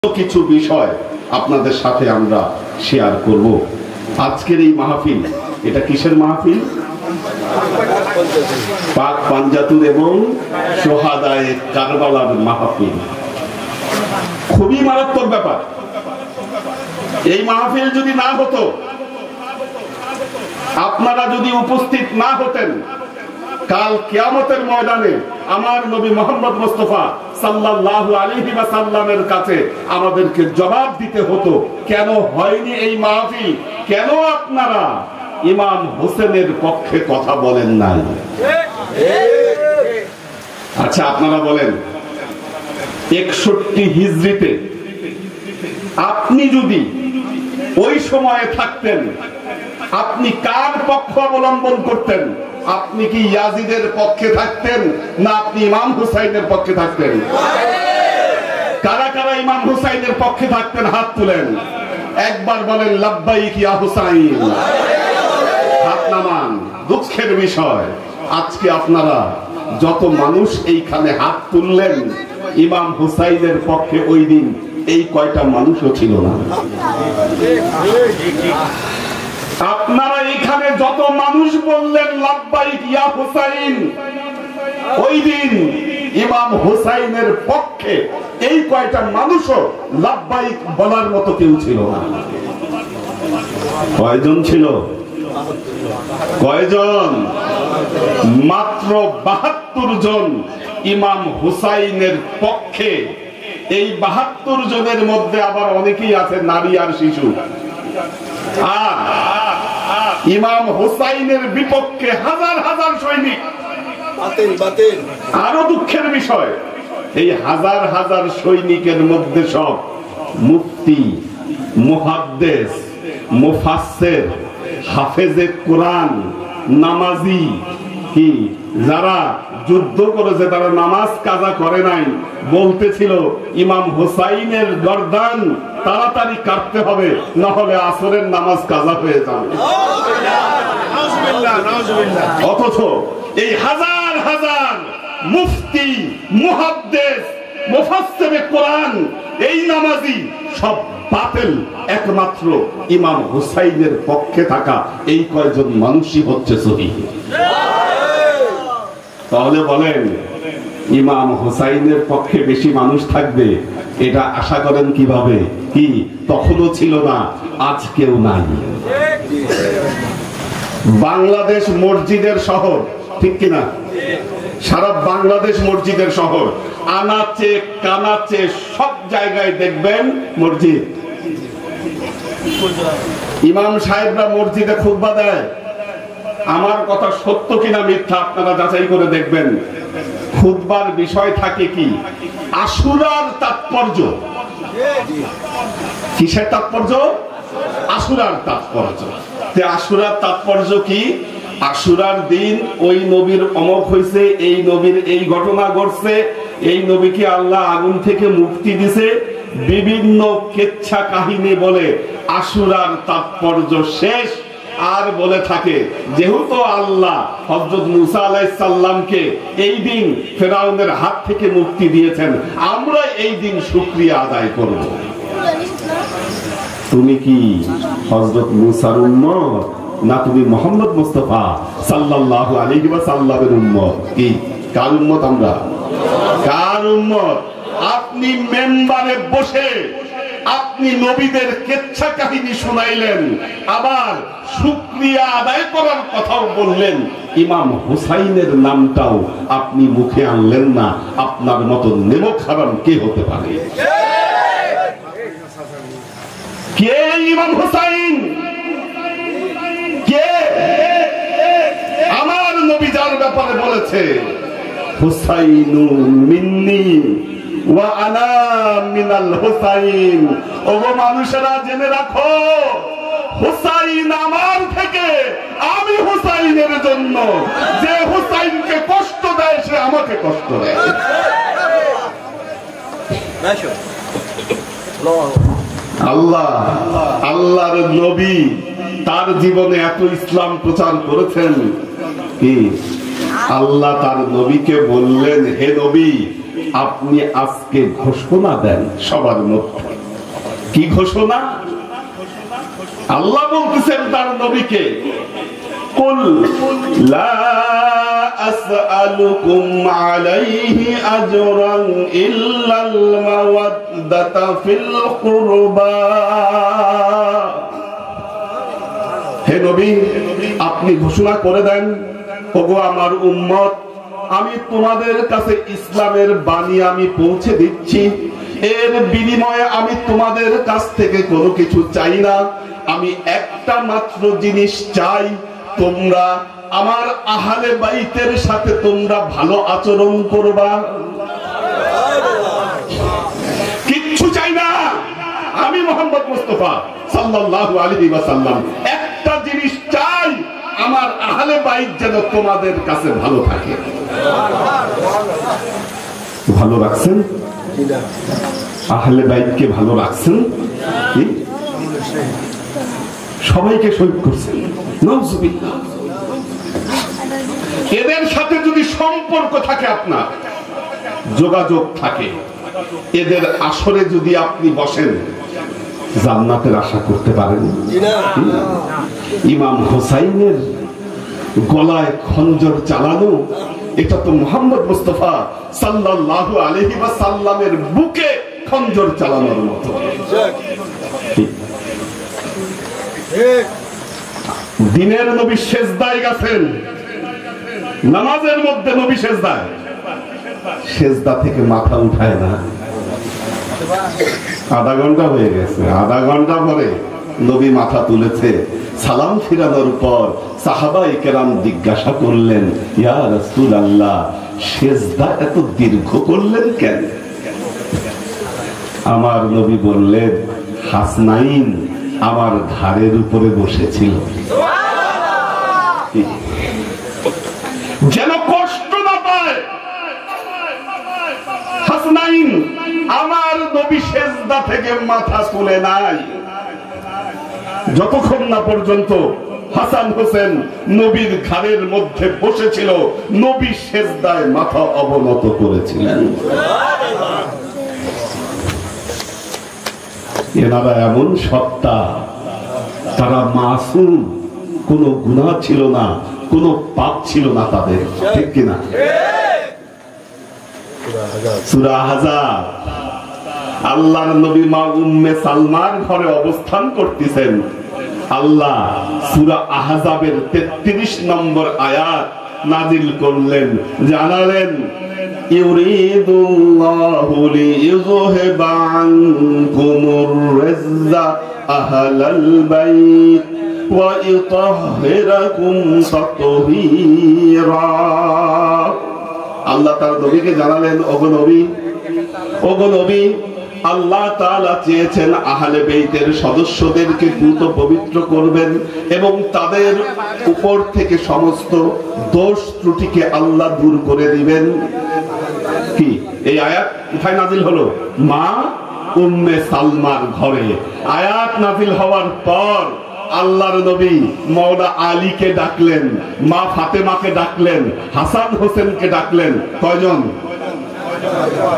কিছু বিষয় আপনাদের সাথে আমরা শেয়ার করব। আজকের এই মাহফিল, এটা কিসের মাহফিল? পাক পাঞ্জাতুর এবং শোহাদায়ে কারবালার মাহফিল। খুবই মারাত্মক ব্যাপার। এই মাহফিল যদি না হতো, আপনারা যদি উপস্থিত না হতেন, কাল কিয়ামতের ময়দানে আমার নবী মুহাম্মদ মুস্তাফা সাল্লাল্লাহু আলাইহি ওয়াসাল্লামের কাছে আমাদেরকে জবাব দিতে হতো, কেন হয়নি এই মাহফিল, কেন আপনারা ইমাম হোসেনের পক্ষে কথা বলেন নাই। আচ্ছা, আপনারা বলেন 61 হিজরিতে আপনি যদি ওই সময়ে থাকতেন, আপনি কার পক্ষ অবলম্বন করতেন? আপনি কি ইয়াজিদের পক্ষে থাকতেন, না আপনি ইমাম হুসাইনের পক্ষে থাকতেন? কারা কারা ইমাম হুসাইনের পক্ষে থাকতেন? হাত তুলেন, একবার বলেন লাব্বাইক ইয়া হুসাইন। হাত নামান। দুঃখের বিষয়, আজকে আপনারা যত মানুষ এইখানে হাত তুললেন, ইমাম হুসাইনের পক্ষে ওই দিন এই কয়টা মানুষও ছিল না। আপনারা এখানে যত মানুষ বললেন লাব্বাইক ইয়া হুসাইন, ওই দিন ইমাম হুসাইনের পক্ষে এই কয়টা মানুষও লাব্বাইক বলার মতো কেউ ছিল না। কয়জন ছিল? কয়জন? মাত্র 72 জন ইমাম হুসাইনের পক্ষে। এই 72 জনের মধ্যে আবার অনেকেই আছে নারী আর শিশু। আর ইমাম হুসাইনের বিপক্ষে হাজার হাজার সৈনিক। আরো দুঃখের বিষয়, এই হাজার হাজার সৈনিকের মধ্যে সব মুফতি, মুহাদ্দিস, মুফাসসির, হাফেজে কোরআন, নামাজি, কি যারা যুদ্ধ করেছে তারা নামাজ কাজা করে নাই, বলতেছিল ইমাম হুসাইনের গর্দান তাড়াতাড়ি কাটতে হবে, না হলে আসরের নামাজ কাজা হয়ে যাবে। অথচ এই হাজার হাজার মুফতি, মুহাদ্দিস, মুফাসসিরে কোরআন, এই নামাজি সব বাতিল, একমাত্র ইমাম হুসাইনের পক্ষে থাকা এই কয়জন মানুষই হচ্ছে সহিহ। তাহলে বলেন, ইমাম হুসাইনের পক্ষে বেশি মানুষ থাকবে এটা আশা করেন কিভাবে? কি তখনও ছিল না, আজকেও নাই। বাংলাদেশ মসজিদের শহর, ঠিক কিনা? সারা বাংলাদেশ মসজিদের শহর, আনাচে কানাচে সব জায়গায় দেখবেন মসজিদ। ইমাম সাহেবরা মসজিদে খুতবা দেয়। আমার কথা সত্য কিনা মিথ্যা আপনারা যাচাই করে দেখবেন। খুতবার বিষয় থাকে কি? আশুরার তাৎপর্য। কিসের তাৎপর্য? আশুরার তাৎপর্য। আশুরার তাৎপর্য কি? আশুরার দিন ওই নবীর অমক হয়েছে, এই নবীর এই ঘটনা ঘটছে, এই নবীকে আল্লাহ আগুন থেকে মুক্তি দিছে, বিভিন্ন কেচ্ছা কাহিনী বলে আশুরার তাৎপর্য শেষ। আর বলে থাকে যেহেতু আল্লাহ হযরত মুসা আলাইহিস সালামকে এই দিন ফেরাউনের হাত থেকে মুক্তি দিয়েছেন, আমরা এই দিন শুকরিয়া আদায় করব। তুমি কি হযরত মুসার উম্মত, না তুমি মুহাম্মদ মুস্তাফা সাল্লাল্লাহু আলাইহি ওয়াসাল্লামের উম্মত? কি কার উম্মত আমরা? কার উম্মত? আপনি মেম্বারে বসে আপনি নবীদের কেচ্ছা কাহিনী শোনাইলেন, আবার শুকরিয়া আদায় করার কথাও বললেন, ইমাম হুসাইনের নামটাও আপনি মুখে আনলেন না। আপনার মতো নেমক হারাম কে হতে পারে? কে ইমাম হুসাইন? কে? আমার নবী যার ব্যাপারে বলেছে হুসাইনুন মিন্নি ওয়া আনা মিনাল হুসাইন। ওগো মানুষেরা জেনে রাখো, হুসাইন আমার থেকে, আমি হুসাইনের জন্য। যে হুসাইনকে কষ্ট দেয় সে আমাকে কষ্ট দেয়। আল্লাহ, আল্লাহর নবী তার জীবনে এত ইসলাম প্রচার করেছেন কি আল্লাহ তার নবীকে বললেন, হে নবী আপনি আজকে ঘোষণা দেন সবার মধ্যে কি ঘোষণা? আল্লাহ বলতেছেন তার নবীকে, কুল লা আসআলুকুম আলাইহি আজরান ইল্লাল মাওয়াদ্দাতা ফিল কুরবা। হে নবী, আপনি ঘোষণা করে দেন, ওগো আমার উম্মত, আমি তোমাদের কাছে ইসলামের বাণী আমি পৌঁছে দিচ্ছি, এর বিনিময়ে আমি তোমাদের কাছ থেকে কোনো কিছু চাই না। আমি একটা মাত্র জিনিস চাই, তোমরা আমার আহলে বাইতের সাথে তোমরা ভালো আচরণ করবা। কিচ্ছু চাই না, আমি মুহাম্মদ মুস্তাফা সাল্লাল্লাহু আলাইহি ওয়াসাল্লাম একটা জিনিস চাই, আমার আহলে বাইত যেন তোমাদের কাছে ভালো থাকে। ভালো রাখছেন? আহলে বাইতকে ভালো রাখছেন? সবাইকে শহীদ করছেন, নাউজুবিল্লাহ। এদের সাথে যদি সম্পর্ক থাকে, আপনার যোগাযোগ থাকে, এদের আসরে যদি আপনি বসেন, জান্নাতের আশা করতে পারেন? ইমাম হোসাইনের গলায় খঞ্জর চালানো, এটা তো মুহাম্মদ মুস্তাফা সাল্লাল্লাহু আলাইহি ওয়াসাল্লামের বুকে খঞ্জর চালানোর মতো। দিনের নবী সেজদায় গেছেন, নামাজের মধ্যে নবী সেজদায়, সেজদা থেকে মাথা উঠায় না। আধা ঘন্টা হয়ে গেছে, আধা ঘন্টা পরে নবী মাথা তুলেছে। সালাম ফিরানোর পর সাহাবায়ে কেরাম জিজ্ঞাসা করলেন, ইয়া রাসূলুল্লাহ, সেজদা এত দীর্ঘ করলেন কেন? আমার নবী বললেন, হাসনাইন আমার ঘাড়ের উপরে বসেছিল, যেন কষ্ট না পায়। হাসনাইন আমার নবী সেজদা থেকে মাথা তুলে নাই, যতক্ষণ না পর্যন্ত হাসান হোসেন নবীর ঘাড়ের মধ্যে বসেছিল, নবী সেজদায় মাথা অবনত করেছিলেন। এনারা এমন সত্তা, তারা মাসুম, কোনো গুনাহ ছিল না, কোনো পাপ ছিল না তাদের, ঠিক কিনা? সূরা আহজাব, আল্লাহর নবী মা উম্মে সালমার ঘরে অবস্থান করতেছেন। আল্লাহ সূরা আহজাবের 33 নম্বর আয়াত নাযিল করলেন, জানালেন, ইউরিদুল্লাহু লিইযহিবা আনকুমুর রিজা আহলাল বাইত ওয়া ইতাহহিরাকুম তাতহীরা। আল্লাহ তার নবীকে জানালেন, ওগো নবী, আল্লাহ তাআলা চেয়েছেন আহলে বাইতের সদস্যদেরকে দ্রুত পবিত্র করবেন এবং তাদের উপর থেকে সমস্ত দোষ ত্রুটিকে আল্লাহ দূর করে দিবেন। কি এই আয়াত কোথায় নাযিল হলো? মা উম্মে সালমার ঘরে। আয়াত নাযিল হওয়ার পর আল্লাহর নবী মাওলা আলীকে ডাকলেন, মা ফাতেমাকে ডাকলেন, হাসান হোসেনকে ডাকলেন। কয়জন?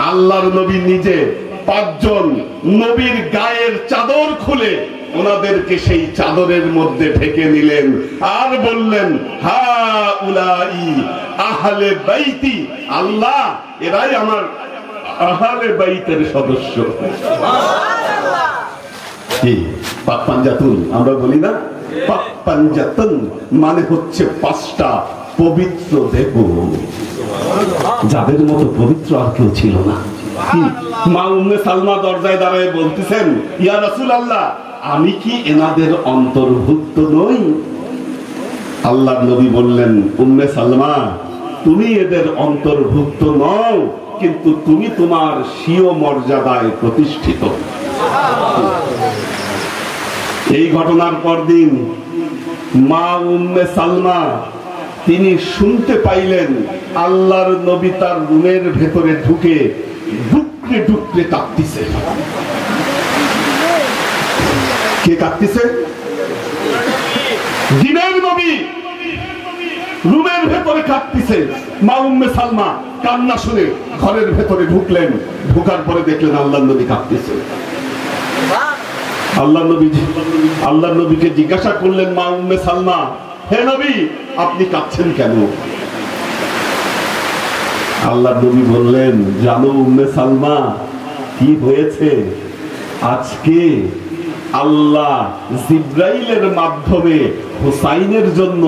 আল্লাহর নবী নিজে 5 জন নবীর গায়ের চাদর খুলে ওনাদেরকে সেই চাদরের মধ্যে ঢেকে নিলেন আর বললেন, হাউলাই আহলে বাইতি, আল্লাহ এরাই আমার আহলে বাইতের সদস্য। কি পাক পাঞ্জাতুন আমরা বলি না? পাক পাঞ্জাতুন মানে হচ্ছে 5টা পবিত্র দেহ, যাদের মতো পবিত্র আর কেউ ছিল না। মা উম্মে সালমা দরজায় দাঁড়ায় বলতেছেন, ইয়া রাসূলুল্লাহ, আমি কি এনাদের অন্তর্ভুক্ত নই? আল্লাহর নবী বললেন, উম্মে সালমা, তুমি এদের অন্তর্ভুক্ত নও, কিন্তু তুমি তোমার স্বীয় মর্যাদায় প্রতিষ্ঠিত। এই ঘটনার পরদিন মা উম্মে সালমা তিনি শুনতে পাইলেন আল্লাহর নবী তার রুমের ভেতরে ঢুকে ডুকরে ডুকরে কাঁদতেছে। কে কাঁদতেছে? দিনের নবী রুমের ভেতরে কাঁদতেছে। মা উম্মে সালমা কান্না শুনে ঘরের ভেতরে ঢুকলেন, ঢুকার পরে দেখলেন আল্লাহর নবী কাঁদতেছে। আল্লাহ নবীকে জিজ্ঞাসা করলেন মা উম্মে সালমা, হে নবী আপনি কাঁদছেন কেন? আল্লাহ নবী বললেন, জানো উম্মে সালমা কি হয়েছে? আজকে আল্লাহ জিব্রাইলের মাধ্যমে হুসাইনের জন্য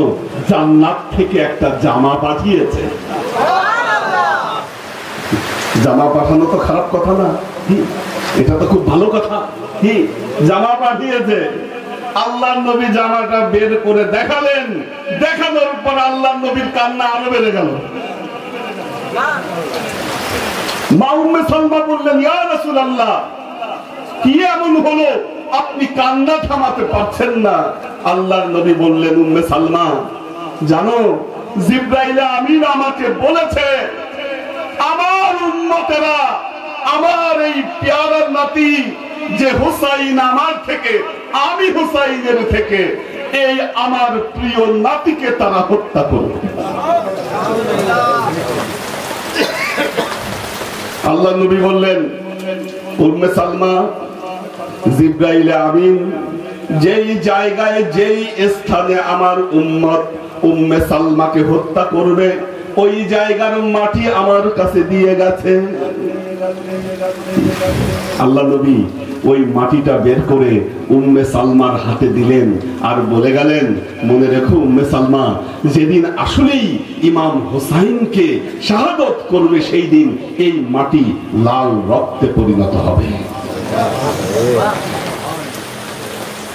জান্নাত থেকে একটা জামা পাঠিয়েছে। জামা পাঠানো তো খারাপ কথা না, এটা তো খুব ভালো কথা। কি জামা পাঠিয়েছে? আল্লাহ নবী জামাটা বের করে দেখালেন, দেখানোর পর আল্লাহ নবীর কান্না আরো বেড়ে গেল। মা উম্মে সালমা বললেন, ইয়া রাসূলুল্লাহ কি এমন হলো আপনি কান্না থামাতে পারছেন না? আল্লাহর নবী বললেন, উম্মে সালমা জানো জিবরাইল আমিন আমাকে বলেছে আমার উম্মতেরা আমার এই পেয়ারা নাতি যে হুসাইন আমার থেকে, আমি হুসাইনের থেকে, এই আমার প্রিয় নাতিকে তারা হত্যা করবে। আল্লাহ নবী বললেন, উম্মে সালমা জিবরাইল আমিন যেই জায়গায় যেই স্থানে আমার উম্মত উম্মে সালমাকে হত্যা করবে ওই জায়গার মাটি আমার কাছে দিয়ে গেছে। আল্লাহ নবী ওই মাটিটা বের করে উম্মে সালমার হাতে দিলেন আর বলে গেলেন, মনে রেখো উম্মে সালমা, যেদিন আসলেই ইমাম হুসাইনকে শাহাদত করবে সেই দিন এই মাটি লাল রক্তে পরিণত হবে।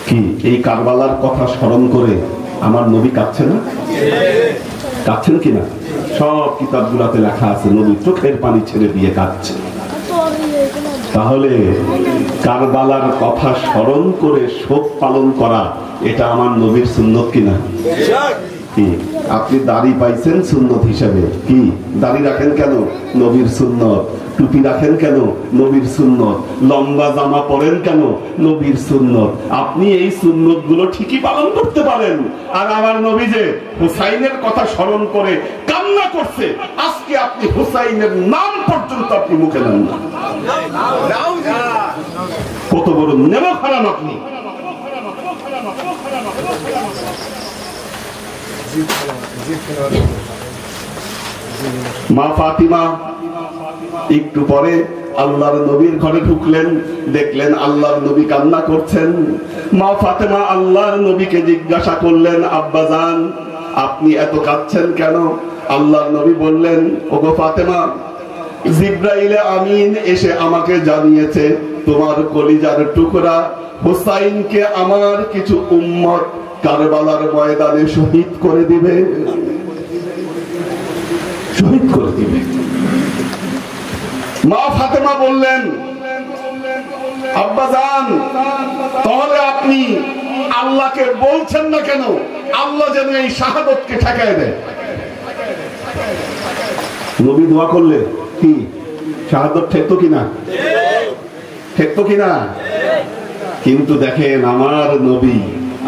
কি এই কারবালার কথা স্মরণ করে আমার নবী কাঁদছে না? কাঁদছেন কিনা? সব কিতাবগুলোতে লেখা আছে নবী চোখের পানি ছেড়ে দিয়ে কাঁদছে। তাহলে কারবালার কথা স্মরণ করে শোক পালন করা এটা আমার নবীর সুন্নত কিনা? কি আপনি দাড়ি পাইছেন সুন্নত হিসেবে, কি দাড়ি রাখেন কেন? নবীর সুন্নত। টুপি রাখেন কেন? নবীর সুন্নত। লম্বা জামা পরেন কেন? নবীর সুন্নত। আপনি এই সুন্নত গুলো ঠিকই পালন করতে পারেন। আর আমার নবী যে হুসাইনের কথা স্মরণ করে কান্না করছে, আজকে আপনি হুসাইনের নাম পর্যন্ত আপনি মুখে নেন না। কত বড় নেমো খারাপ আপনি। মা ফাতিমা একটু পরে আল্লাহর নবীর ঘরে ঢুকলেন, দেখলেন আল্লাহর নবী কান্না করছেন। মা ফাতেমা আল্লাহর নবীকে জিজ্ঞাসা করলেন, আব্বাজান আপনি এত কাঁদছেন কেন? আল্লাহর নবী বললেন, ওগো ফাতেমা, জিবরাইল আমিন এসে আমাকে জানিয়েছে তোমার কলিজার টুকরা হুসাইনকে আমার কিছু উম্মত কারবালার ময়দানে শহীদ করে দিবে, শহীদ করে দিবে। মা ফাতেমা বললেন, আব্বাজান তাহলে আপনি আল্লাহকে বলছেন না কেন আল্লাহ যেন এই শাহাদতকে ঠেকায় দেয়? নবী দোয়া করলে কি শাহাদত ঠেকতো কিনা? ঠেকতো কিনা? কিন্তু দেখেন আমার নবী,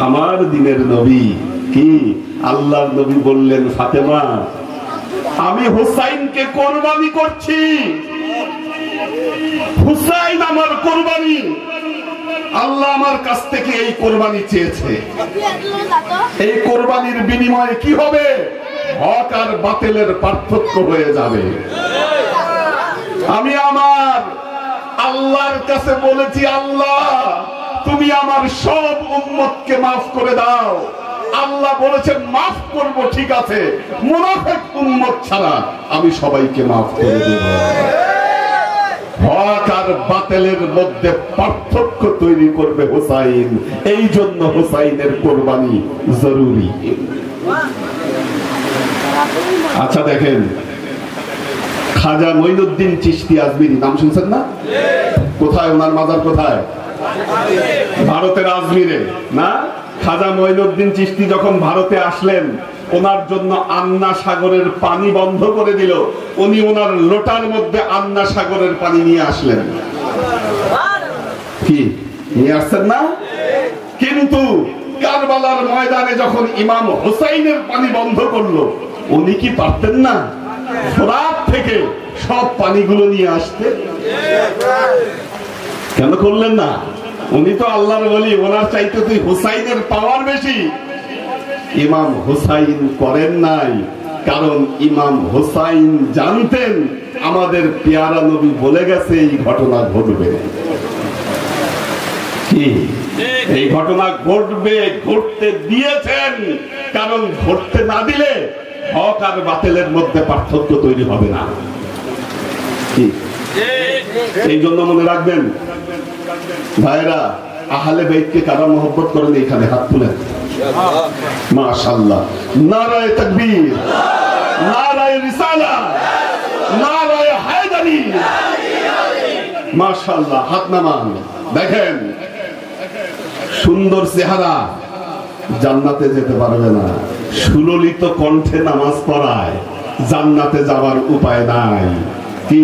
আমার দিনের নবী, কি আল্লাহর নবী বললেন, ফাতেমা আমি হুসাইনকে কোরবানি করছি, হুসাইন আমার কোরবানি, আল্লাহ আমার কাছ থেকে এই কোরবানি চেয়েছে। এই কোরবানির বিনিময়ে কি হবে? হক আর বাতিলের পার্থক্য হয়ে যাবে। আমি আমার আল্লাহর কাছে বলেছি, আল্লাহ তুমি আমার সব উম্মতকে মাফ করে দাও। আল্লাহ বলেছেন মাফ করব, ঠিক আছে, মুনাফিক উম্মত ছাড়া আমি সবাইকে মাফ করে দেব। হক আর বাতিলের মধ্যে পার্থক্য তৈরি করবে হুসাইন, এই জন্য হুসাইনের কোরবানি জরুরি। আচ্ছা দেখেন, খাজা মঈনুদ্দিন চিশতি আজমিরি নাম শুনছেন না? কোথায় ওনার মাজার? কোথায়? ভারতের আজমিরে না? খাজা মঈনুদ্দিন চিশতি যখন ভারতে আসলেন, ওনার জন্য আন্না সাগরের পানি বন্ধ করে দিল। উনি ওনার লোটার মধ্যে আন্না সাগরের পানি নিয়ে আসলেন। কি নিয়ে আসছেন না? কিন্তু কারবালার ময়দানে যখন ইমাম হুসাইনের পানি বন্ধ করলো, উনি কি পারতেন না ফোরাত থেকে সব পানিগুলো নিয়ে আসতে? কেন করলেন না? উনি তো আল্লাহর ওলি, ওনার চাইতে তুই হুসাইনের পাওয়ার বেশি। ইমাম হুসাইন করেন নাই, কারণ ইমাম হুসাইন জানতেন আমাদের পেয়ারা নবী বলে গেছে এই ঘটনা ঘটবে। কি এই ঘটনা ঘটবে, ঘটতে দিয়েছেন, কারণ ঘটতে না দিলে হক আর বাতিলের মধ্যে পার্থক্য তৈরি হবে না। কি এই জন্য মনে রাখবেন ভাইরা, আহলে বাইতকে কারা মহব্বত করেন? এখানে হাত তুলেন। মাশাআল্লাহ, নারায়ে তাকবীর, নারায়ে রিসালাত, নারায়ে হায়দারি। মাশাআল্লাহ, হাত নামান। দেখেন সুন্দর চেহারা, জান্নাতে যেতে পারবে না। সুললিত কণ্ঠে নামাজ পড়ায়, জান্নাতে যাওয়ার উপায় নাই। কি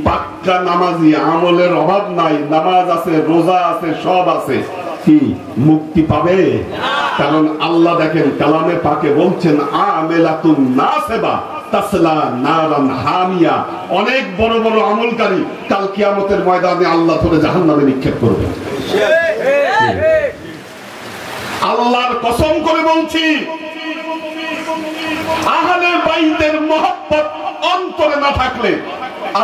পাক্কা নামাজি, আমলের অভাব নাই, নামাজ আছে, রোজা আছে, সব আছে, কি মুক্তি পাবে? কারণ আল্লাহ দেখেন কালামে পাকে বলছেন আমেলাতুন নাসিবা তাসলা নারান হামিয়া। অনেক বড় বড় আমলকারী কাল কিয়ামতের ময়দানে আল্লাহ ধরে জাহান্নামে নিক্ষেপ করবে। আল্লাহর কসম করে বলছি, আহলে বাইতের মহব্বত অন্তরে না থাকলে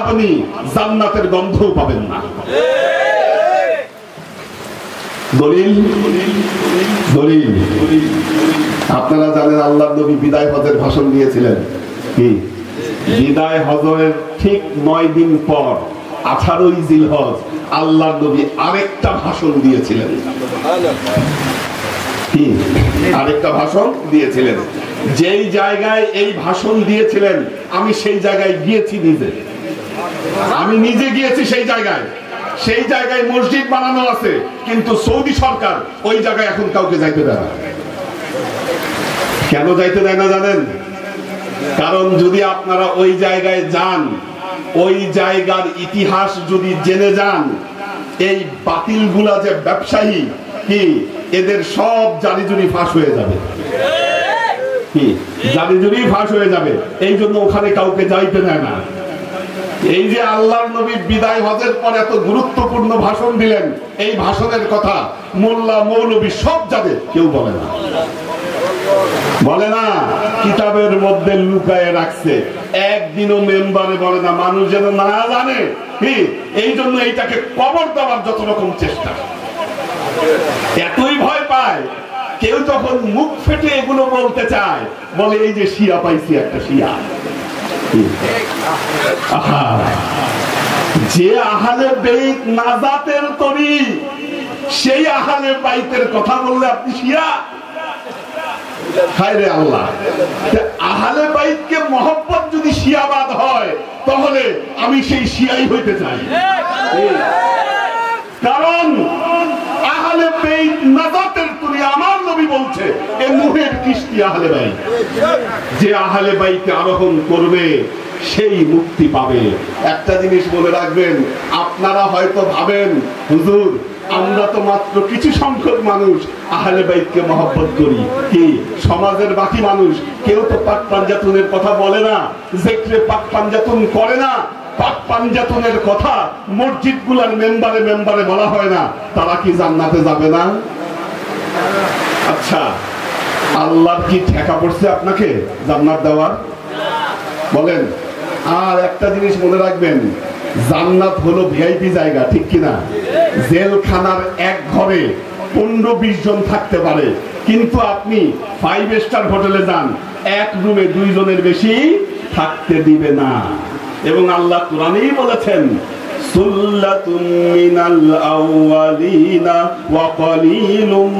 আপনি জান্নাতের গন্ধও পাবেন না। দলিল দলিল আপনারা জানেন আল্লাহর নবী বিদায় হজের ভাষণ দিয়েছিলেন। কি বিদায় হজের ঠিক 9 দিন পর 18ই জিলহজ আল্লাহর নবী আরেকটা ভাষণ দিয়েছিলেন। কি আরেকটা ভাষণ দিয়েছিলেন? যেই জায়গায় এই ভাষণ দিয়েছিলেন আমি সেই জায়গায় গিয়েছি, আমি নিজে গিয়েছি সেই জায়গায়। সেই জায়গায় মসজিদ বানানো আছে, কিন্তু সৌদি সরকার ওই জায়গায় এখন কাউকে যাইতে দেয় না। কেন যাইতে দেয় না জানেন? কারণ যদি আপনারা ওই জায়গায় যান, ওই জায়গার ইতিহাস যদি জেনে যান, এই বাতিলগুলা যে ব্যবসায়ী, কি এদের সব জারিজুরি ফাঁস হয়ে যাবে। কি জারিজুরি ফাঁস হয়ে যাবে, এই জন্য ওখানে কাউকে যাইতে দেয় না। এই যে আল্লাহর নবী বিদায় হজের পর এত গুরুত্বপূর্ণ ভাষণ দিলেন, এই ভাষণের কথা মোল্লা মৌলবী সব জানে, কেউ বলে না, বলে না, কিতাবের মধ্যে লুকায়ে রাখছে, একদিনও মেম্বারে বলে না, মানুষ যেন না জানে। এই জন্য এইটাকে কবর দেওয়ার যত রকম চেষ্টা, এতই ভয় পায়। কেউ যখন মুখ ফেটে এগুলো বলতে চায়, বলে এই যে শিয়া পাইছি একটা শিয়া। যে আহলে বাইত নাজাতের তরি, সেই আহলে বাইতের কথা বললে আপনি শিয়া? হায় রে আল্লাহ, আহলে বাইতকে মহব্বত যদি শিয়াবাদ হয়, তাহলে আমি সেই শিয়াই হইতে চাই। কারণ আহলে বাইত নাজাতের তরি, আমার নবী বলছে এ নূহের কিস্তি আহলে বাইত। যে আহলে বাইতে আরোহণ করবে সেই মুক্তি পাবে। একটা জিনিস বলে রাখবেন, আপনারা হয়তো ভাবেন হুজুর আমরা তো মাত্র কিছু সংখ্যক মানুষ আহলে বাইতকে মহব্বত করি, কি সমাজের বাকি মানুষ কেউ তো পাক পাঞ্জাতুনের কথা বলে না, জিকরে পাক পাঞ্জাতুন করে না, পাক পাঞ্জাতুনের কথা মসজিদগুলোর মেম্বারে মেম্বারে বলা হয় না, তারা কি জান্নাতে যাবে না? আচ্ছা, আল্লাহর কি ঠেকা পড়ছে আপনাকে জান্নাত দেওয়ার? বলেন। আর একটা জিনিস মনে রাখবেন, জান্নাত হলো ভিআইপি জায়গা, ঠিক কিনা? জেলখানার এক ঘরে 15-20 জন থাকতে পারে, কিন্তু আপনি 5 স্টার হোটেলে যান, এক রুমে 2 জনের বেশি থাকতে দিবে না। এবং আল্লাহ কোরআনেই বলেছেন সুল্লাতুম মিনাল আউয়ালিনা ওয়া কালিলুম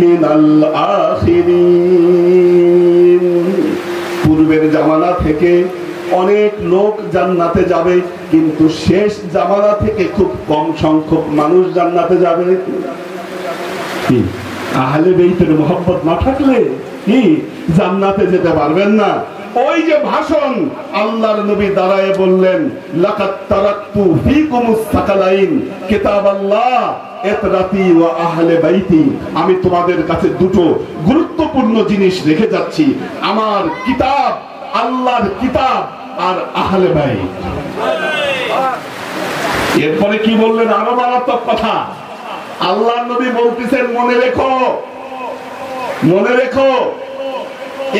মিনাল আখিরিন। পূর্বের জামানা থেকে অনেক লোক জান্নাতে যাবে, কিন্তু শেষ জামানা থেকে খুব কম সংখ্যক মানুষ জান্নাতে যাবে। কি আহলে বাইতের মহব্বত না থাকলে কি জান্নাতে যেতে পারবেন না। ওই যে ভাষণ আল্লাহর নবী দাঁড়ায় বললেন, লাকাত তারাকতু ফীকুমুস সাকালাইন কিতাবাল্লাহ ইতরাতি ওয়া আহলে বাইতি। আমি তোমাদের কাছে দুটো গুরুত্বপূর্ণ জিনিস রেখে যাচ্ছি, আমার কিতাব, আল্লাহর কিতাব, আর আহলে বাইত। এরপরে কি বললেন? আরো মারাত্মক কথা, আল্লাহ নবী বলতেছেন মনে রেখো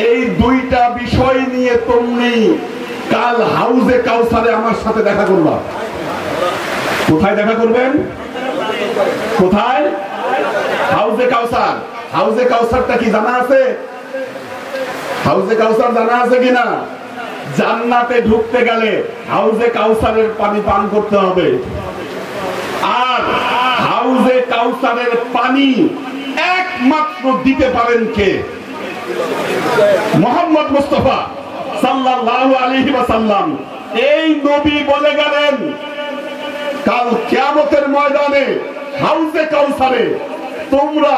এই দুইটা বিষয় নিয়ে তুমি কাল হাউজে কাউসারে আমার সাথে দেখা করবা। কোথায় দেখা করবেন? কোথায়? হাউজে কাউসার। হাউজে কাউসারটা কি জানা আছে? হাউজে কাউসার জানা আছে কিনা? জান্নাতে ঢুকতে গেলে হাউজে কাউসারের পানি পান করতে হবে। আর হাউজে কাউসারের পানি একমাত্র দিতে পারেন কে? মুহাম্মদ মুস্তাফা সাল্লাল্লাহু আলাইহি ওয়াসাল্লাম। এই নবী বলে গেলেন কাল কিয়ামতের ময়দানে হাউজে কাউসারে তোমরা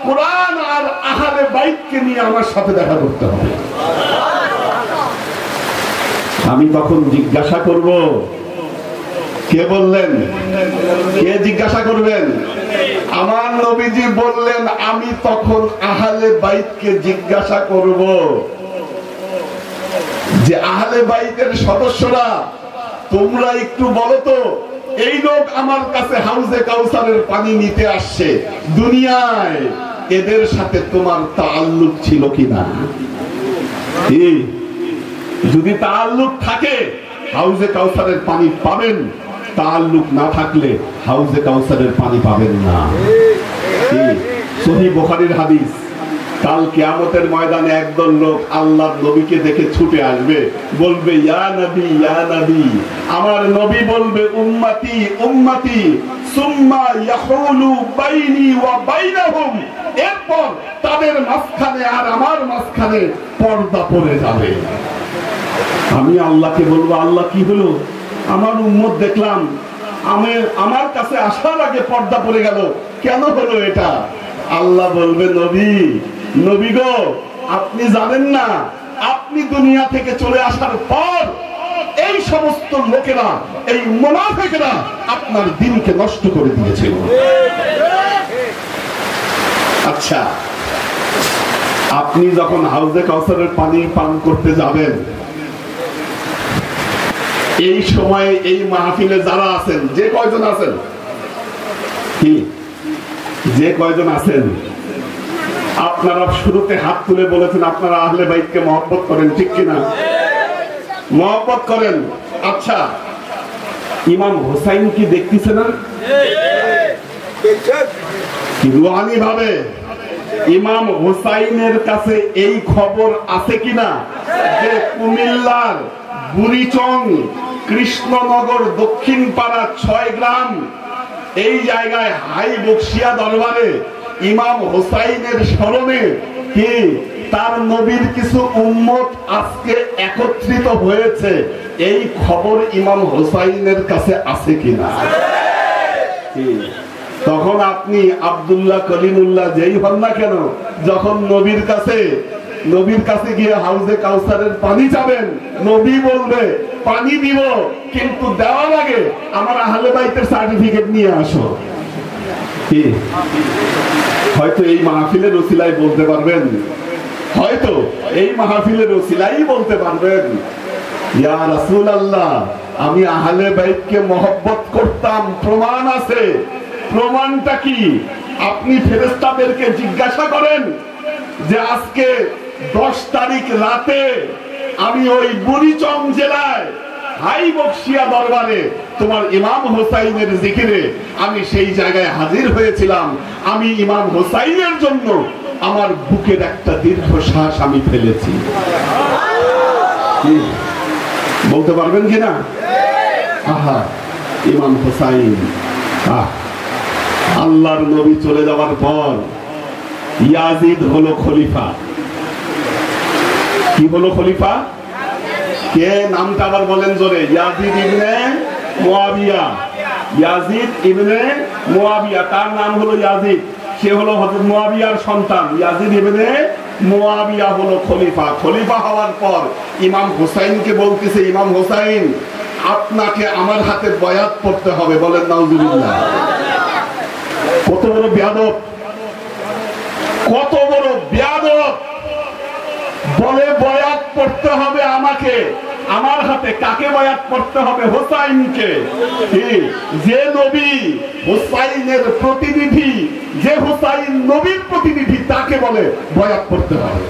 কুরআন আর আহলে বাইতকে নিয়ে আমার সাথে দেখা করতে হবে। আমি তখন জিজ্ঞাসা করব, কে বললেন? কে জিজ্ঞাসা করবেন? আমার নবীজি বললেন আমি তখন আহলে বাইতকে জিজ্ঞাসা করব যে আহলে বাইতের সদস্যরা তোমরা একটু বলো তো, এই লোক আমার কাছে হাউজে কাউসারের পানি নিতে আসছে, দুনিয়ায় এদের সাথে তোমার তাআল্লুক ছিল কিনা? যদি তাআল্লুক থাকে হাউজে কাউসারের পানি পাবেন, তাআল্লুক না থাকলে হাউজে কাউসারের পানি পাবেন না। সহিহ বুখারীর হাদিস, কাল কিয়ামতের ময়দানে একদল লোক আল্লাহর নবীকে দেখে ছুটে আসবে, বলবে ইয়া নবী ইয়া নবী। আমার নবী বলবে উম্মতি উম্মতি, সুম্মা ইয়াহুলু বাইনি ওয়া বাইনাহুম। এরপর তাদের মাঝখানে আর আমার মাঝখানে পর্দা পড়ে যাবে। আমি আল্লাহকে বলবো, আল্লাহ কি হলো? আমার উম্মত দেখলাম আমার কাছে আসার আগে পর্দা পড়ে গেল, কেন হলো এটা? আল্লাহ বলবে নবী গো, আপনি জানেন না, আপনি দুনিয়া থেকে চলে আসার পর এই সমস্ত লোকেরা, এই মুনাফিকরা আপনার দ্বীনকে নষ্ট করে দিয়েছিল। আচ্ছা, আপনি যখন হাউজে কাউসারের পানি পান করতে যাবেন, এই সময়ে এই মাহফিলে যারা আছেন, যে কয়জন আছেন, যে কয়জন আছেন, আপনারা শুরুতে হাত তুলে বলেছেন আপনারা আহলে বাইতকে মহব্বত করেন, ঠিক কিনা? মহব্বত করেন। আচ্ছা, ইমাম হোসাইন কি দেখতেছে না? রুহানি ভাবে ইমাম হোসাইনের কাছে এই খবর আছে কিনা যে কুমিল্লার বুড়িচং কৃষ্ণনগর দক্ষিণ পাড়া 6 গ্রাম এই জায়গায় হাই বক্সিয়া দরবারে ইমাম হোসাইনের স্মরণে কি তার নবীর কিছু উম্মত আজকে একত্রিত হয়েছে, এই খবর ইমাম হোসাইনের কাছে আছে কিনা? তখন আপনি আব্দুল্লাহ কলিমুল্লাহ যেই হন না কেন, যখন নবীর কাছে গিয়ে হাউজে কাউসারের পানি চাবেন, নবী বলবে পানি দিব, কিন্তু দেওয়ার আগে আমার আহলে বাইতের সার্টিফিকেট নিয়ে আসো। কি হয়তো এই মাহফিলের ওসিলায় বলতে পারবেন, হয়তো এই মাহফিলের ওসিলাই বলতে পারবেন, ইয়া রাসূলুল্লাহ, আমি আহলে বাইতকে মহব্বত করতাম, প্রমাণ আছে। প্রমাণটা কি? আপনি ফেরেশতাদেরকে জিজ্ঞাসা করেন যে আজকে 10 তারিখ রাতে আমি ওই বুড়িচং জেলায় হাই বক্সিয়া দরবারে তোমার ইমাম হোসাইনের জিকিরে আমি সেই জায়গায় হাজির হয়েছিলাম। আমি ইমাম হোসাইনের জন্য আমার বুকের একটা দীর্ঘশ্বাস আমি ফেলেছি। বলতে পারবেন কিনা? আহা, ইমাম হোসাইন। আল্লাহর নবী চলে যাওয়ার পর ইয়াজিদ হলো খলিফা। কি হলো খলিফা? কে? নামটা আবার বলেন জোরে। ইয়াজিদ ইবনে মুয়াবিয়া। ইয়াজিদ ইবনে মুয়াবিয়া, তার নাম হলো ইয়াজিদ, সে হলো হযরত মুয়াবিয়ার সন্তান। ইয়াজিদ ইবনে মুয়াবিয়া হলো খলিফা। খলিফা হওয়ার পর ইমাম হোসাইনকে বলতেছে, ইমাম হোসাইন, আপনাকে আমার হাতে বয়াত পড়তে হবে। বলেন নাউজুবিল্লাহ। কত বড় বেয়াদব, কত বড় বেয়াদব! বলে বয়াত পড়তে হবে আমাকে, আমার হাতে কাকে বয়াত করতে হবে? হোসাইনকে। যে নবী হোসাইনের প্রতিনিধি, যে হোসাইন নবীর প্রতিনিধি, তাকে বলে বয়াত করতে হবে।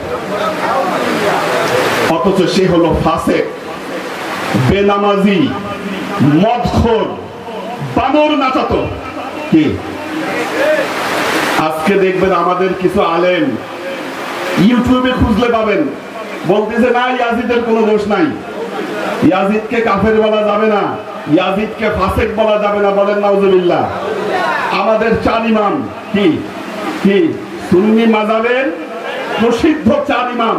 অথচ সে হলো ফাসেক, বেনামাজি, মদখোর, বানর নাচাতো। কি আজকে দেখবেন আমাদের কিছু আলেম ইউটিউবে খুঁজলে পাবেন বলতেছে না ইয়াজিদের কোনো দোষ নাই, ইয়াজিদকে কাফের বলা যাবে না, ইয়াজিদকে ফাসেক বলা যাবে না। বলেন নাউজুবিল্লাহ। আমাদের চার ইমাম কি কি সুন্নি মাযহাবের প্রসিদ্ধ চার ইমাম,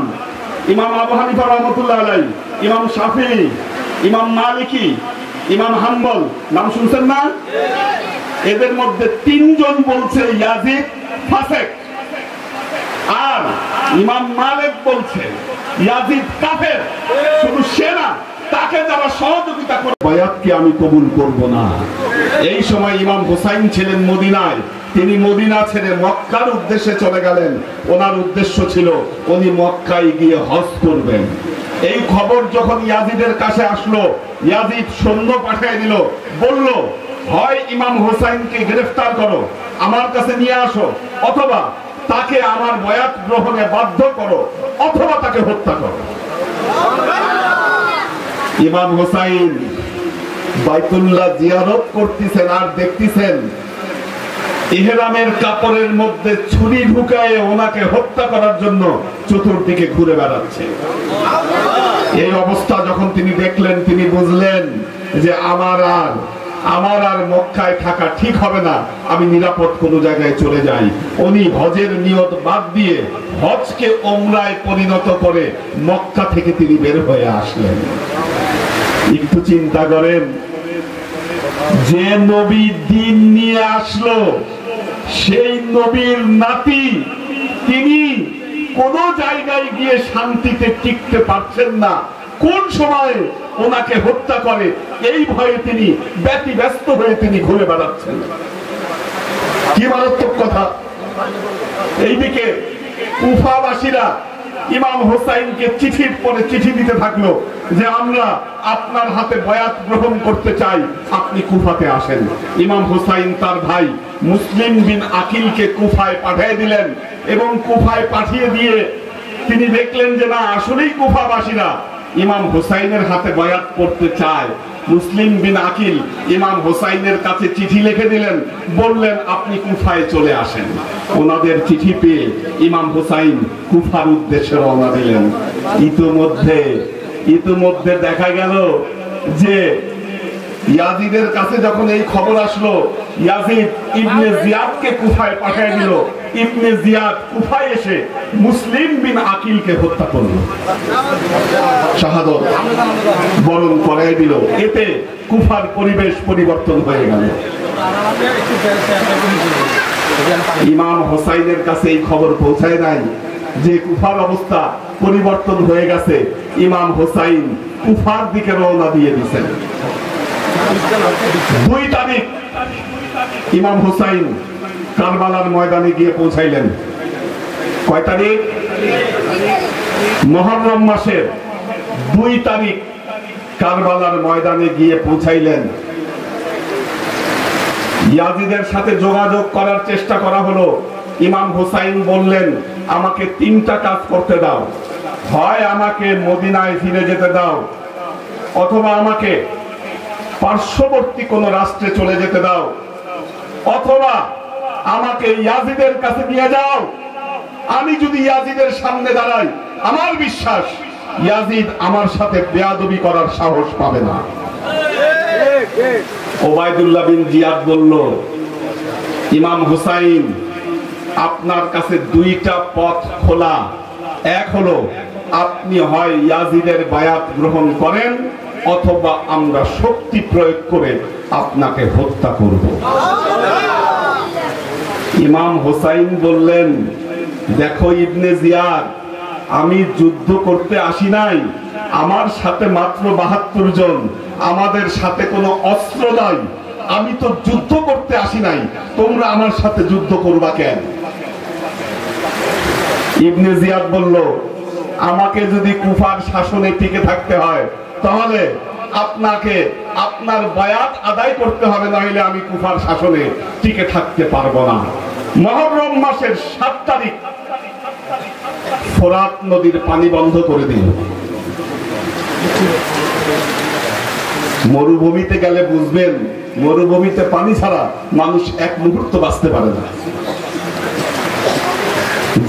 ইমাম আবু হানিফা রাহমাতুল্লাহ আলাইহি, ইমাম শাফিঈ, ইমাম মালিকি, ইমাম হাম্বল, নাম শুনছেন না? এদের মধ্যে তিনজন বলছে ইয়াজিদ ফাসেক, আর ইমাম মালিক বলছে ইয়াজিদ কাফের। শুধু সে না, তাকে যারা সহযোগিতা করে বয়াতকে আমি কবুল করব না। এই সময় ইমাম হুসাইন ছিলেন মদিনায়, তিনি মদিনা ছেড়ে মক্কার উদ্দেশ্যে চলে গেলেন। ওনার উদ্দেশ্য ছিল উনি মক্কায় গিয়ে হজ করবেন। এই খবর যখন ইয়াজিদের কাছে আসলো, ইয়াজিদ সৈন্য পাঠিয়ে দিল, বলল হয় ইমাম হুসাইনকে গ্রেফতার করো, আমার কাছে নিয়ে আসো, অথবা তাকে আমার বয়াত গ্রহণে বাধ্য করো, অথবা তাকে হত্যা করো। ইমাম হুসাইন বাইতুল্লাহ জিয়ারত করতেছেন আর দেখতেছেন ইহরামের কাপড়ের মধ্যে ছুরি ঢুকায়ে ওনাকে হত্যা করার জন্য চতুর্দিকে ঘুরে বেড়াচ্ছে। এই অবস্থা যখন তিনি দেখলেন, তিনি বুঝলেন যে আমার আর মক্কায় থাকা ঠিক হবে না, আমি নিরাপদ কোনো জায়গায় চলে যাই। উনি হজের নিয়ত বাদ দিয়ে হজকে ওমরায় পরিণত করে মক্কা থেকে তিনি বের হয়ে আসলেন। একটু চিন্তা করেন, যে নবী দ্বীন নিয়ে আসলো, সেই নবীর নাতি তিনি কোন জায়গায় গিয়ে শান্তিতে টিকতে পারছেন না, কোন সময় ওনাকে হত্যা করে এই ভয়ে তিনি ব্যতিব্যস্ত হয়ে তিনি ঘুরে বেড়াচ্ছেন। কি মারাত্মক কথা! এইদিকে কুফাবাসীরা ইমাম হুসাইনকে চিঠির পরে চিঠি দিতে থাকলো যে আমরা আপনার হাতে বয়াত গ্রহণ করতে চাই, আপনি কুফাতে আসেন। ইমাম হুসাইন তার ভাই মুসলিম বিন আকিলকে কুফায় পাঠিয়ে দিলেন, এবং কুফায় পাঠিয়ে দিয়ে তিনি দেখলেন যে না, আসলেই কুফাবাসীরা ইমাম হুসাইনের হাতে বয়াত করতে চায়। মুসলিম বিন আকিল ইমাম হুসাইনের কাছে চিঠি লিখে দিলেন, বললেন আপনি কুফায় চলে আসেন। ওনাদের চিঠি পেয়ে ইমাম হুসাইন কুফার উদ্দেশ্যে রওনা দিলেন। ইতিমধ্যে দেখা গেল যে ইয়াজিদের কাছে যখন এই খবর আসলো, ইয়াজিদ ইবনে জিয়াদকে কুফায় পাঠিয়ে দিল। ইবনে জিয়াদ কুফায় এসে মুসলিম বিন আকিলকে হত্যা করল, শাহাদত বরণ করাই দিল। এতে কুফার পরিবেশ পরিবর্তন হয়ে গেল। ইমাম হুসাইনের কাছে এই খবর পৌঁছায় নাই যে কুফার অবস্থা পরিবর্তন হয়ে গেছে। ইমাম হুসাইন কুফার দিকে রওনা দিয়ে দিয়েছেন। 2 তারিখ ইমাম হুসাইন কারবালার ময়দানে গিয়ে পৌঁছাইলেন। কয় তারিখ? মুহররম মাসের 2 তারিখ কারবালার ময়দানে গিয়ে পৌঁছাইলেন। ইয়াজিদের সাথে যোগাযোগ করার চেষ্টা করা হলো। ইমাম হুসাইন বললেন আমাকে 3টা কাজ করতে দাও, হয় আমাকে মদিনায় ফিরে যেতে দাও, অথবা আমাকে পার্শ্ববর্তী কোন রাষ্ট্রে চলে যেতে দাও, অথবা আমাকে ইয়াজিদের কাছে নিয়ে যাও। আমি যদি ইয়াজিদের সামনে দাঁড়াই, আমার বিশ্বাস ইয়াজিদ আমার সাথে বেয়াদবি করার সাহস পাবে না। ওবায়দুল্লাহ বিন জিয়াদ বলল, ইমাম হুসাইন আপনার কাছে 2টা পথ খোলা। এক হলো আপনি হয় ইয়াজিদের বায়াত গ্রহণ করেন, অথবা আমরা শক্তি প্রয়োগ করে আপনাকে হত্যা করব। ইমাম হুসাইন বললেন, দেখো ইবনে জিয়াদ, আমি যুদ্ধ করতে আসি নাই, আমার সাথে মাত্র 72 জন, আমাদের সাথে কোনো অস্ত্র নাই, আমি তো যুদ্ধ করতে আসি নাই, তোমরা আমার সাথে যুদ্ধ করবা কেন? ইবনে জিয়াদ বলল, আমাকে যদি কুফার শাসনে টিকে থাকতে হয় তাহলে আপনাকে আপনার বায়াত আদায় করতে হবে, নইলে আমি কুফার শাসনে টিকে থাকতে পারবো না। মুহররম মাসের 7 তারিখ ফোরাত নদীর পানি বন্ধ করে দিল। মরুভূমিতে গেলে বুঝবেন, মরুভূমিতে পানি ছাড়া মানুষ এক মুহূর্ত বাঁচতে পারে না।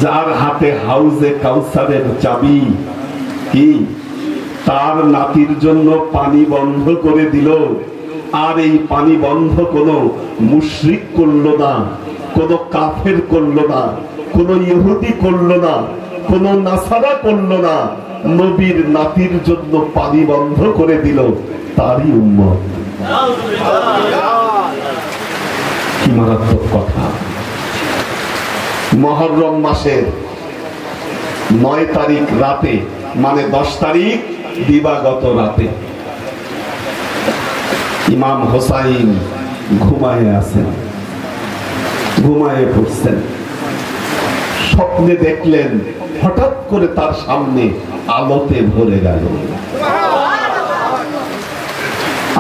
যার হাতে হাউজে কাউসারের চাবি, কি তার নাতির জন্য পানি বন্ধ করে দিল। আর এই পানি বন্ধ কোনো মুশরিক করলো না, কোনো কাফের করলো না, কোনো ইহুদি করলো না, কোনো নাসারা করলো না, নবীর নাতির জন্য পানি বন্ধ করে দিল তারই উম্মত। কি মারাত্মক কথা। মুহররম মাসের 9 তারিখ রাতে, মানে 10 তারিখ দিবাগত রাতে ইমাম হোসাইন ঘুমায়ে আছেন, ঘুমায়ে পড়ছেন। স্বপ্নে দেখলেন হঠাৎ করে তার সামনে আলোতে ভরে গেল।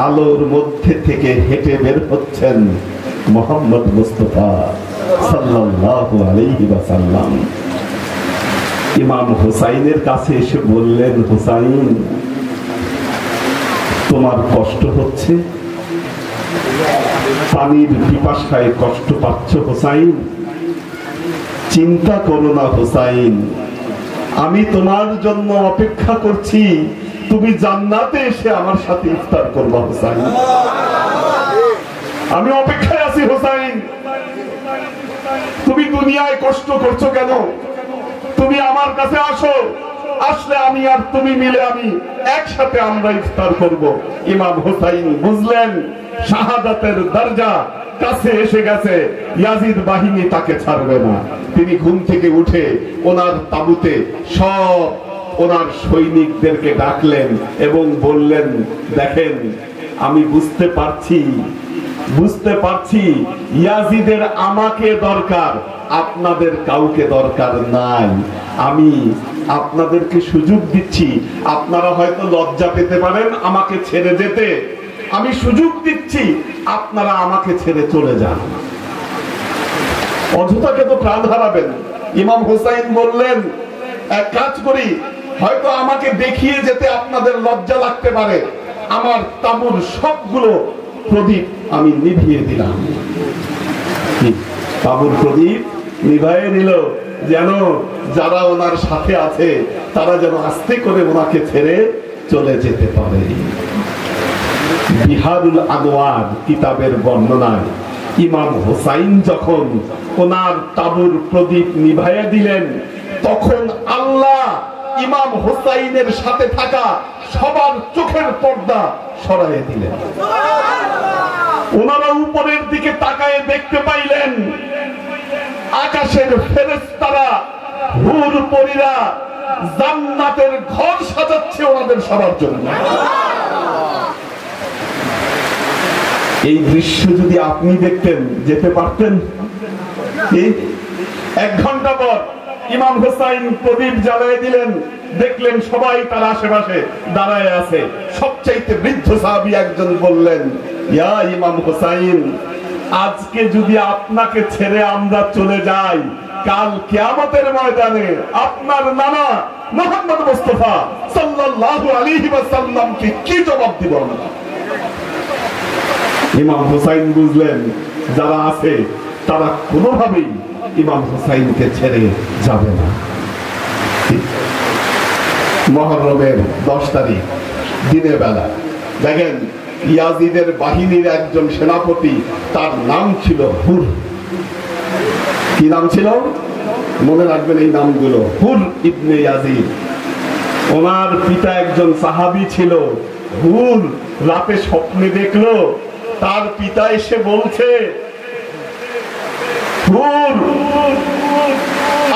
আলোর মধ্যে থেকে হেঁটে বের হচ্ছেন মুহাম্মদ মুস্তাফা সাল্লাল্লাহু আলাইহি ওয়াসাল্লাম। ইমাম হোসাইনের কাছে এসে বললেন, হোসাইন তোমার কষ্ট হচ্ছে, পানির পিপাসায় কষ্ট পাচ্ছ হোসাইন? চিন্তা করো না হোসাইন, আমি তোমার জন্য অপেক্ষা করছি, তুমি জান্নাতে এসে আমার সাথে ইফতার করবা হোসাইন। আমি অপেক্ষায় আছি হোসাইন। তুমি দুনিয়ায় কষ্ট করছো কেন? তুমি আমার কাছে আসো, আসলে আমি আর তুমি মিলে আমি একসাথে আমরা ইফতার করব। ইমাম হোসাইন বুঝলেন শাহাদাতের দরজা কাছে এসে গেছে, ইয়াজিদ বাহিনী তাকে ছাড়বে না। তিনি ঘুম থেকে উঠে ওনার তাঁবুতে সব ওনার সৈনিকদেরকে ডাকলেন এবং বললেন, দেখেন আমি বুঝতে পারছি ইয়াজিদের আমাকে দরকার, আপনাদের কাউকে দরকার নাই। আমি আপনাদেরকে সুযোগ দিচ্ছি, আপনারা হয়তো লজ্জা পেতে পারেন আমাকে ছেড়ে যেতে, আমি সুযোগ দিচ্ছি, আপনারা আমাকে ছেড়ে চলে যান। অযথাকে তো প্রাণ হারাবেন। ইমাম হোসাইন বললেন, এক কাজ করি, হয়তো আমাকে দেখিয়ে যেতে আপনাদের লজ্জা লাগতে পারে, আমার তাঁবুর সবগুলো প্রদীপ আমি নিভিয়ে দিলাম। তাঁবুর প্রদীপ নিভায়ে নিল, যেন যারা ওনার সাথে আছে তারা যেন আস্তে করে ওনাকে ছেড়ে চলে যেতে পারে। বিহারুল আনোয়ার কিতাবের বর্ণনায় ইমাম হোসাইন যখন ওনার তাঁবুর প্রদীপ নিভায়ে দিলেন, তখন আল্লাহ ইমাম হোসাইনের সাথে থাকা সবার চোখের পর্দা সরাইয়ে দিলেন। ওনারা উপরের দিকে তাকায় দেখতে পাইলেন আকাশের ফেরেশতারা, হুর পরীরা জান্নাতের ঘর সাজাচ্ছে ওনাদের সবার জন্য। এই দৃশ্য যদি আপনি দেখতেন, যেতে পারতেন? 1 ঘন্টা পর ইমাম হোসাইন প্রদীপ জ্বালিয়ে দিলেন, দেখলেন সবাই তার আশেপাশে দাঁড়ায় আছে। সবচাইতে বৃদ্ধ সাহাবী একজন বললেন, ইয়া ইমাম হোসাইন, আজকে যদি আপনাকে ছেড়ে আমরা চলে যাই, কাল কিয়ামতের ময়দানে আপনার নানা মুহাম্মদ মুস্তাফা সাল্লাল্লাহু আলাইহি ওয়াসাল্লামকে কি জবাব দিব আমরা? ইমাম হোসাইন বুঝলেন যারা আছে তারা কোনোভাবেই ইমাম হোসাইনকে ছেড়ে যাবে না। মুহররমের 10 তারিখ দিনের বেলা দেখেন ইয়াজিদের বাহিনীর একজন সেনাপতি, তার নাম ছিল হুর। কি নাম ছিল? মনে রাখবেন এই নামগুলো। হুর ইবনে ইয়াজিদ। ওনার পিতা একজন সাহাবী ছিল। হুর রাতে স্বপ্নে দেখলো তার পিতা এসে বলছে, হুর,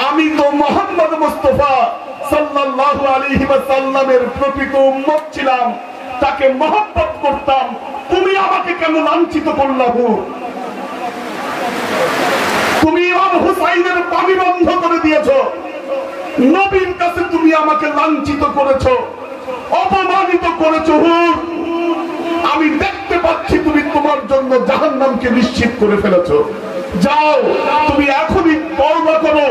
আমি তো মুহাম্মদ মুস্তাফা সাল্লাল্লাহু আলাইহি ওয়াসাল্লামের প্রকৃত উম্মত ছিলাম, তাকে মহব্বত করতাম, তুমি আমাকে কেন লাঞ্ছিত করলা? হুর, তুমি ইমাম হুসাইনের পানি বন্ধ করে দিয়েছো, নবীর কাছে তুমি আমাকে লাঞ্ছিত করেছো, অপমানিত করেছো হুর। আমি দেখতে পাচ্ছি তুমি তোমার জন্য জাহান্নামকে নিশ্চিত করে ফেলেছো। যাও, তুমি এখনই তওবা করো,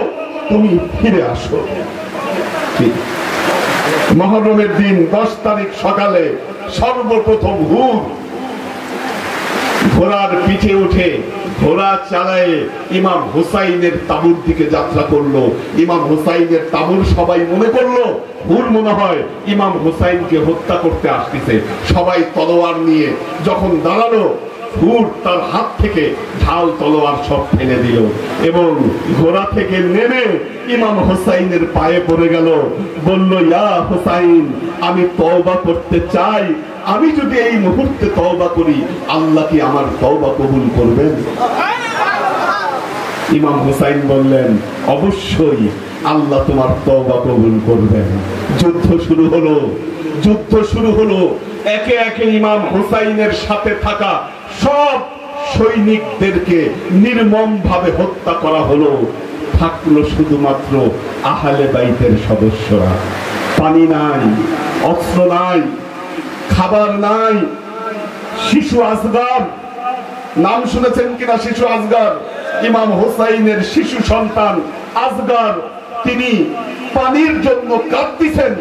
তুমি ফিরে আসো। মুহররমের দিন 10 তারিখ সকালে সর্বপ্রথম হুর ঘোড়ার পিঠে উঠে ঘোড়া চালায় ইমাম হুসাইনের তাঁবুর দিকে যাত্রা করলো। ইমাম হুসাইনের তাঁবুর সবাই মনে করলো হুর মনে হয় ইমাম হুসাইনকে হত্যা করতে আসতেছে। সবাই তলোয়ার নিয়ে যখন দাঁড়ালো, হুর তার হাত থেকে ঢাল তলোয়ার সব ফেলে দিল এবং ঘোড়া থেকে নেমে ইমাম হুসাইনের পায়ে পড়ে গেল। বলল, ইয়া হুসাইন, আমি তওবা করতে চাই। আমি যদি এই মুহূর্তে তওবা করি, আল্লাহ কি আমার তওবা কবুল করবেন? ইমাম হুসাইন বললেন, অবশ্যই আল্লাহ তোমার তওবা কবুল করবেন। যুদ্ধ শুরু হলো। যুদ্ধ শুরু হলো। একে একে ইমাম হুসাইনের সাথে থাকা সব সৈনিকদেরকে নির্মমভাবে হত্যা করা হলো। থাকলো শুধুমাত্র আহলে বাইতের সদস্যরা। পানি নাই, অস্ত্র নাই, খাবার নাই। শিশু আসগার, নাম শুনেছেন কিনা? শিশু আসগার, ইমাম হুসাইনের শিশু সন্তান আসগার, তিনি পানির জন্য কাঁদতেছেন।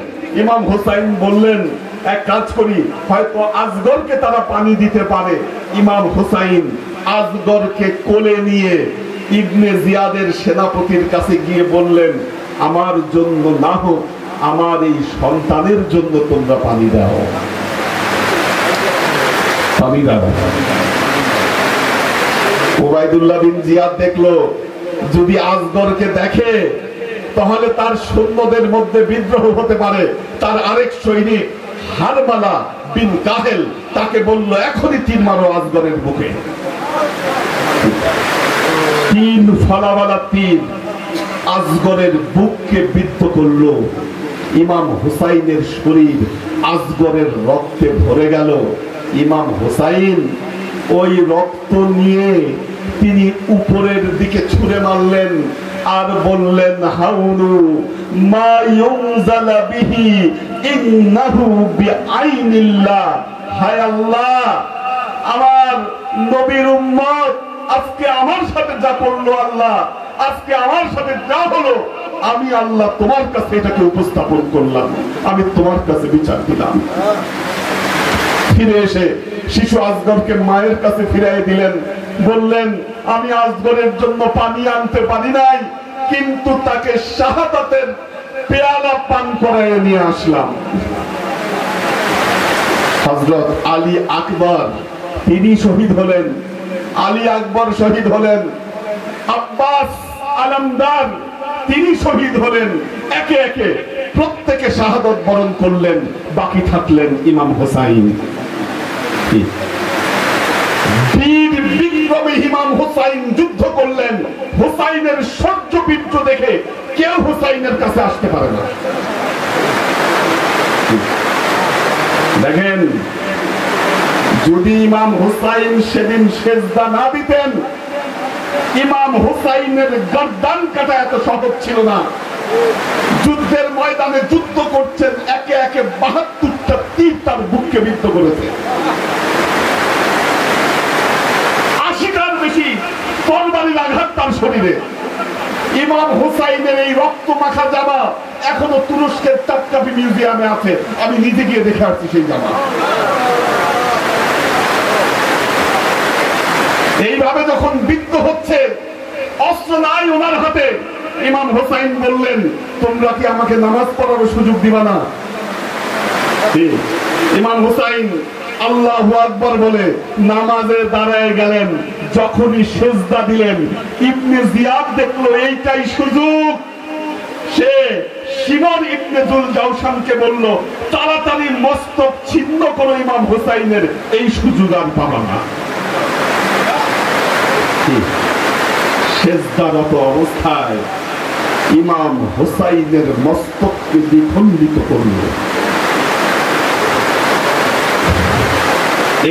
ইমাম হুসাইন বললেন, এক কাজ করি, হয়তো আসগরকে তারা পানি দিতে পারে। ইমাম হুসাইন আসগরকে কোলে নিয়ে ইবনে জিয়াদের সেনাপতির কাছে গিয়ে বললেন, আমার জন্য না হোক, আমার এই সন্তানের জন্য তোমরা পানি দাও, পানি দাও। উবাইদুল্লাহ বিন জিয়াদ দেখলো, যদি আসগরকে দেখে তাহলে তার সৈন্যদের মধ্যে বিদ্রোহ হতে পারে। তার আরেক সৈনিক হারমালা বিন কাহেল তাকে বলল, এখনই তীর মারো আসগরের বুকে। 3 ফলাওয়ালা তীর আসগরের বুককে বিদ্ধ করলো। ইমাম হুসাইনের শরীর আসগরের রক্তে ভরে গেল। ইমাম হুসাইন ওই রক্ত নিয়ে তিনি উপরের দিকে ছুঁড়ে মারলেন আর বললেন, হাউনু মা ইউনজালা বিহি ইন্নাহু বিআইনিল্লাহ। হায় আল্লাহ, আমার নবীর উম্মত আজকে আমার সাথে যা করলো, আল্লাহ আজকে আমার সাথে যা হলো, আমি আল্লাহ তোমার কাছে এটাকে উপস্থাপন করলাম, আমি তোমার কাছে বিচার দিলাম। ফিরে এসে শিশু আসগরকে মায়ের কাছে ফিরাই দিলেন। বললেন, আমি আসগরের জন্য পানি আনতে পারি নাই, কিন্তু তাকে শাহাদাতের পেয়ালা পান করায় নিয়ে আসলাম। হযরত আলী আকবর তিনি শহীদ হলেন। আলী আকবর শহীদ হলেন। আব্বাস আলমদার তিনি শহীদ হলেন। একে একে প্রত্যেকে শাহাদাত বরণ করলেন। বাকি থাকলেন ইমাম হুসাইন। বীর বিক্রমী ইমাম হুসাইন যুদ্ধ করলেন। হুসাইনের শৌর্য বীর্য দেখে কেউ হুসাইনের কাছে আসতে পারে না। দেখেন, যদি ইমাম হুসাইন সেদিন সেজদা না দিতেন, ইমাম হুসাইনের গর্দান কাটা এত সহজ ছিল না। যুদ্ধের ময়দানে যুদ্ধ করছেন, একে একে 72টা তীর তার বুককে বিদ্ধ করেছে। 80টার বেশি তরবারির আঘাত তার শরীরে। ইমাম হুসাইনের এই রক্ত মাখা জামা এখনো তুরস্কের তাপকাপি মিউজিয়ামে আছে। আমি নিজে গিয়ে দেখে আসছি সেই জামা। এইভাবে যখন বিদ্ধ হচ্ছে, অস্ত্র নাই ওনার হাতে, ইমাম হুসাইন বললেন, তোমরা কি আমাকে নামাজ পড়ার সুযোগ দিবা না? ইমাম হুসাইন আল্লাহু আকবার বলে নামাজে দাঁড়ায় গেলেন। যখনই সেজদা দিলেন, ইবনে জিয়াদ দেখলো এইটাই সুযোগ। সে শিমর ইবনে জুল জাওশানকে বলল, তাড়াতাড়ি মস্তক ছিন্ন করো ইমাম হুসাইনের, এই সুযোগ আর পাবা না। সেজদারত অবস্থায় ইমাম হুসাইনের মস্তককে দ্বিখণ্ডিত করল।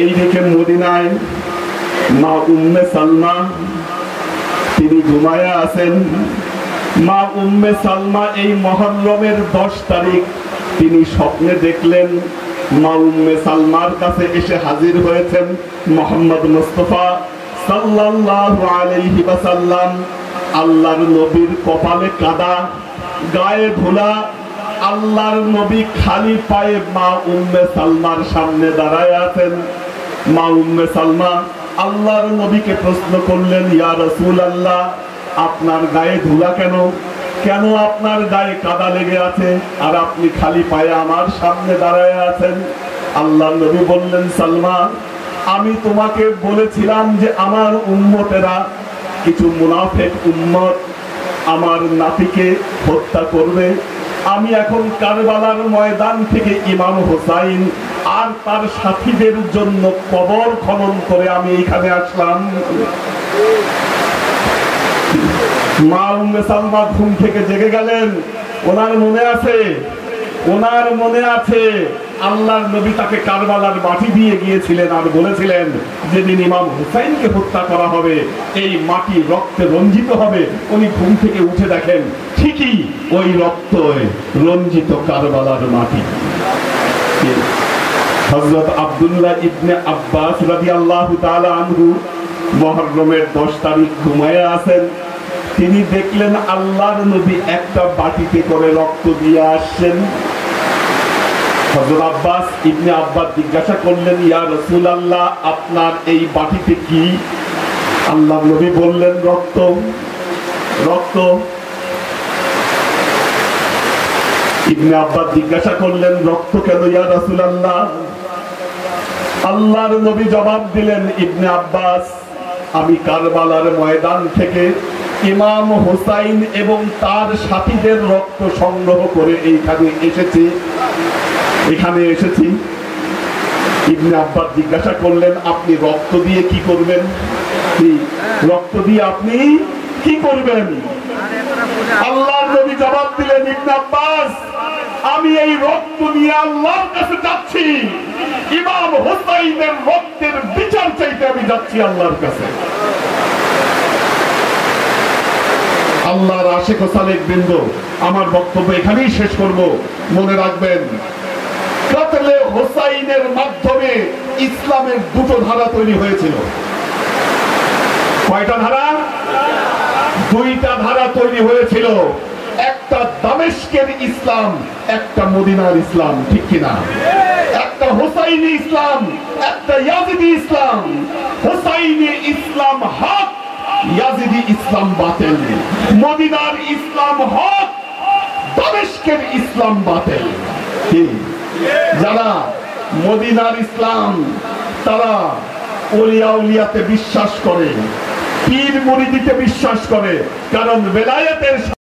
এইদিকে মদিনায় মা উম্মে সালমা তিনি ঘুমায়া আছেন। মা উম্মে সালমা এই মুহররমের 10 তারিখ তিনি স্বপ্নে দেখলেন মা উম্মে সালমার কাছে এসে হাজির হয়েছেন মুহাম্মদ মুস্তাফা সাল্লাল্লাহু আলাইহি ওয়াসাল্লাম। আল্লাহর নবীর কপালে কাদা, গায়ে ধুলা। আল্লাহর নবী খালি পায়ে মা উম্মে সালমার সামনে দাঁড়ায় আছেন। মা উম্মে সালমা আল্লাহর নবীকে প্রশ্ন করলেন, ইয়া রাসূলুল্লাহ, আপনার গায়ে ধুলা কেন? কেন আপনার গায়ে কাদা লেগে আছে আর আপনি খালি পায়ে আমার সামনে দাঁড়ায় আছেন? আল্লাহর নবী বললেন, সালমা, আমি তোমাকে বলেছিলাম যে আমার উম্মতেরা, কিছু মুনাফিক উম্মত আমার নাতিকে হত্যা করবে। আমি এখন কারবালার ময়দান থেকে ইমাম হোসাইন আর তার সাথীদের জন্য কবর খনন করে আমি এখানে আসলাম। মা উম্মে সালমা ঘুম থেকে জেগে গেলেন। ওনার মনে আছে আল্লাহর নবী তাকে কারবালার মাটি দিয়ে গিয়েছিলেন আর বলেছিলেন যেদিন ইমাম হুসাইনকে হত্যা করা হবে এই মাটি রক্তে রঞ্জিত হবে। উনি ঘুম থেকে উঠে দেখেন ঠিকই ওই রক্ত রঞ্জিত কারবালার মাটি। হযরত আব্দুল্লাহ ইবনে আব্বাস রাদিয়াল্লাহু তাআলা আনহু মুহররমের 10 তারিখ ঘুমায়ে আছেন। তিনি দেখলেন আল্লাহর নবী একটা বাটিতে করে রক্ত দিয়ে আসছেন। হযরত আব্বাস ইবনে আব্বাস জিজ্ঞাসা করলেন, ইয়া রাসূলুল্লাহ, আপনার এই বাটিতে কি? আল্লাহর নবী বললেন, রক্ত। ইবনে আব্বাস জিজ্ঞাসা করলেন, রক্ত কেন ইয়া রাসূলুল্লাহ? আল্লাহর নবী জবাব দিলেন, ইবনে আব্বাস, আমি কারবালার ময়দান থেকে ইমাম হুসাইন এবং তার সাথীদের রক্ত সংগ্রহ করে এখানে এসেছি। ইবনে আব্বাস জিজ্ঞাসা করলেন, আপনি রক্ত দিয়ে কি করবেন? রক্ত দিয়ে আপনি কি করবেন? আল্লাহর নবী জবাব দিলেন, ইবনে আব্বাস, আমি এই রক্ত নিয়ে আল্লাহর কাছে যাচ্ছি। ইমাম হুসাইনের রক্তের বিচার চাইতে আমি যাচ্ছি আল্লাহর কাছে। আল্লাহর আশিক ও সালেক বৃন্দ, আমার বক্তব্য এখানেই শেষ করব। মনে রাখবেন, কাতলে হুসাইনের মাধ্যমে ইসলামের দুটো ধারা তৈরি হয়েছিল। কয়টা ধারা? দুইটা ধারা তৈরি হয়েছিল। একটা দামেস্কের ইসলাম, একটা মদিনার ইসলাম, ঠিক কিনা? একটা হুসাইনি ইসলাম, একটা ইয়াজিদি ইসলাম। হুসাইনি ইসলাম হক, ইয়াজিদি ইসলাম বাতিল। মদিনার ইসলাম হক, দামেস্কের ইসলাম বাতিল। যারা মদিনার ইসলাম, তারা ওলিয়া উলিয়াতে বিশ্বাস করে, পীর মুরিদিতে বিশ্বাস করে, কারণ বেলায়েতের